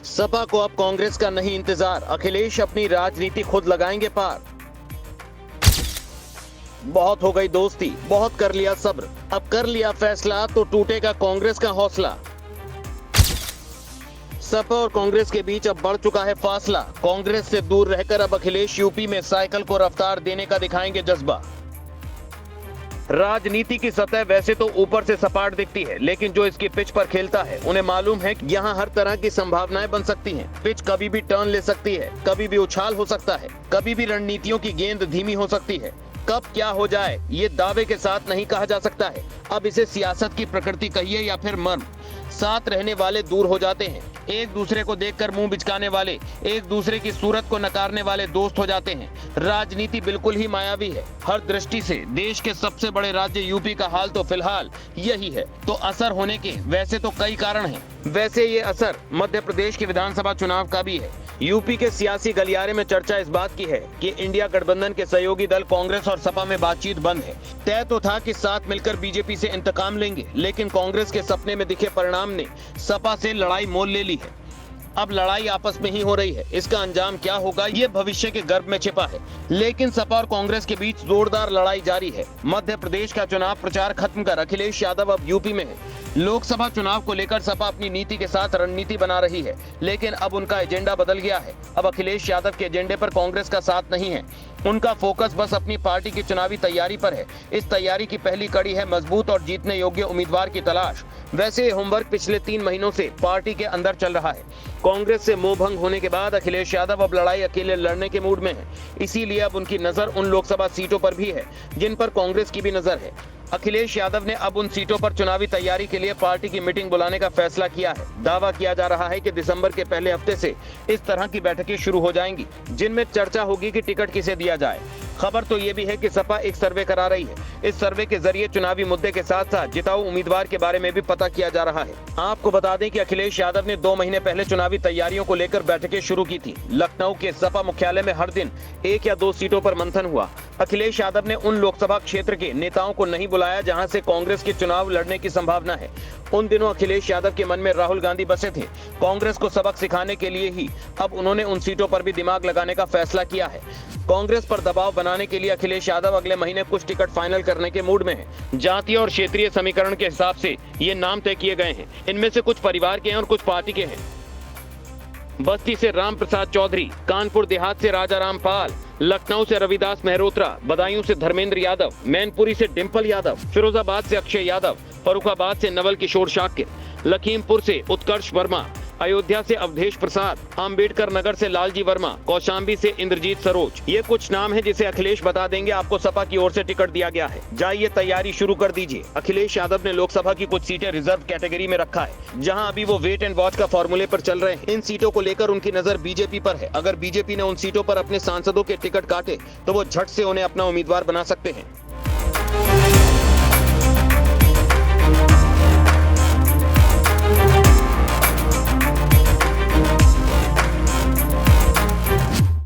सपा को अब कांग्रेस का नहीं इंतजार, अखिलेश अपनी राजनीति खुद लगाएंगे पार। बहुत हो गई दोस्ती, बहुत कर लिया सब्र, अब कर लिया फैसला तो टूटेगा कांग्रेस का हौसला। सपा और कांग्रेस के बीच अब बढ़ चुका है फासला, कांग्रेस से दूर रहकर अब अखिलेश यूपी में साइकिल को रफ्तार देने का दिखाएंगे जज्बा। राजनीति की सतह वैसे तो ऊपर से सपाट दिखती है, लेकिन जो इसकी पिच पर खेलता है उन्हें मालूम है कि यहाँ हर तरह की संभावनाएं बन सकती हैं। पिच कभी भी टर्न ले सकती है, कभी भी उछाल हो सकता है, कभी भी रणनीतियों की गेंद धीमी हो सकती है। कब क्या हो जाए ये दावे के साथ नहीं कहा जा सकता है। अब इसे सियासत की प्रकृति कहिए या फिर मर्म, साथ रहने वाले दूर हो जाते हैं, एक दूसरे को देखकर मुंह बिचकाने वाले, एक दूसरे की सूरत को नकारने वाले दोस्त हो जाते हैं। राजनीति बिल्कुल ही मायावी है। हर दृष्टि से देश के सबसे बड़े राज्य यूपी का हाल तो फिलहाल यही है। तो असर होने के वैसे तो कई कारण हैं। वैसे ये असर मध्य प्रदेश के विधानसभा चुनाव का भी है। यूपी के सियासी गलियारे में चर्चा इस बात की है कि इंडिया गठबंधन के सहयोगी दल कांग्रेस और सपा में बातचीत बंद है। तय तो था कि साथ मिलकर बीजेपी से इंतकाम लेंगे, लेकिन कांग्रेस के सपने में दिखे परिणाम ने सपा से लड़ाई मोल ले ली है। अब लड़ाई आपस में ही हो रही है, इसका अंजाम क्या होगा ये भविष्य के गर्भ में छिपा है। लेकिन सपा और कांग्रेस के बीच जोरदार लड़ाई जारी है। मध्य प्रदेश का चुनाव प्रचार खत्म कर अखिलेश यादव अब यूपी में है। लोकसभा चुनाव को लेकर सपा अपनी नीति के साथ रणनीति बना रही है, लेकिन अब उनका एजेंडा बदल गया है। अब अखिलेश यादव के एजेंडे पर कांग्रेस का साथ नहीं है। उनका फोकस बस अपनी पार्टी की चुनावी तैयारी पर है। इस तैयारी की पहली कड़ी है मजबूत और जीतने योग्य उम्मीदवार की तलाश। वैसे होमवर्क पिछले 3 महीनों से पार्टी के अंदर चल रहा है। कांग्रेस से मोह भंग होने के बाद अखिलेश यादव अब लड़ाई अकेले लड़ने के मूड में है। इसीलिए अब उनकी नजर उन लोकसभा सीटों पर भी है जिन पर कांग्रेस की भी नजर है। अखिलेश यादव ने अब उन सीटों पर चुनावी तैयारी के लिए पार्टी की मीटिंग बुलाने का फैसला किया है। दावा किया जा रहा है कि दिसंबर के पहले हफ्ते से इस तरह की बैठकें शुरू हो जाएंगी, जिनमें चर्चा होगी कि टिकट किसे दिया जाए। खबर तो ये भी है कि सपा एक सर्वे करा रही है। इस सर्वे के जरिए चुनावी मुद्दे के साथ साथ जिताऊ उम्मीदवार के बारे में भी पता किया जा रहा है। आपको बता दें कि अखिलेश यादव ने 2 महीने पहले चुनावी तैयारियों को लेकर बैठकें शुरू की थी। लखनऊ के सपा मुख्यालय में हर दिन 1 या 2 सीटों पर मंथन हुआ। अखिलेश यादव ने उन लोकसभा क्षेत्र के नेताओं को नहीं बुलाया जहां से कांग्रेस के चुनाव लड़ने की संभावना है। उन दिनों अखिलेश यादव के मन में राहुल गांधी बसे थे। कांग्रेस को सबक सिखाने के लिए ही अब उन्होंने उन सीटों पर भी दिमाग लगाने का फैसला किया है। कांग्रेस पर दबाव बनाने के लिए अखिलेश यादव अगले महीने कुछ टिकट फाइनल करने के मूड में है। जातीय और क्षेत्रीय समीकरण के हिसाब से ये नाम तय किए गए हैं। इनमें से कुछ परिवार के हैं और कुछ पार्टी के हैं। बस्ती से राम प्रसाद चौधरी, कानपुर देहात से राजा रामपाल, लखनऊ से रविदास मेहरोत्रा, बदायूं से धर्मेंद्र यादव, मैनपुरी से डिंपल यादव, फिरोजाबाद से अक्षय यादव, फर्रुखाबाद से नवल किशोर शाकिर, लखीमपुर से उत्कर्ष वर्मा, अयोध्या से अवधेश प्रसाद, अंबेडकर नगर से लालजी वर्मा, कौशाम्बी से इंद्रजीत सरोज। ये कुछ नाम हैं जिसे अखिलेश बता देंगे आपको सपा की ओर से टिकट दिया गया है। जाइए तैयारी शुरू कर दीजिए। अखिलेश यादव ने लोकसभा की कुछ सीटें रिजर्व कैटेगरी में रखा है, जहां अभी वो वेट एंड वॉच का फॉर्मूले पर चल रहे हैं। इन सीटों को लेकर उनकी नजर बीजेपी पर है। अगर बीजेपी ने उन सीटों पर अपने सांसदों के टिकट काटे तो वो झट से उन्हें अपना उम्मीदवार बना सकते हैं।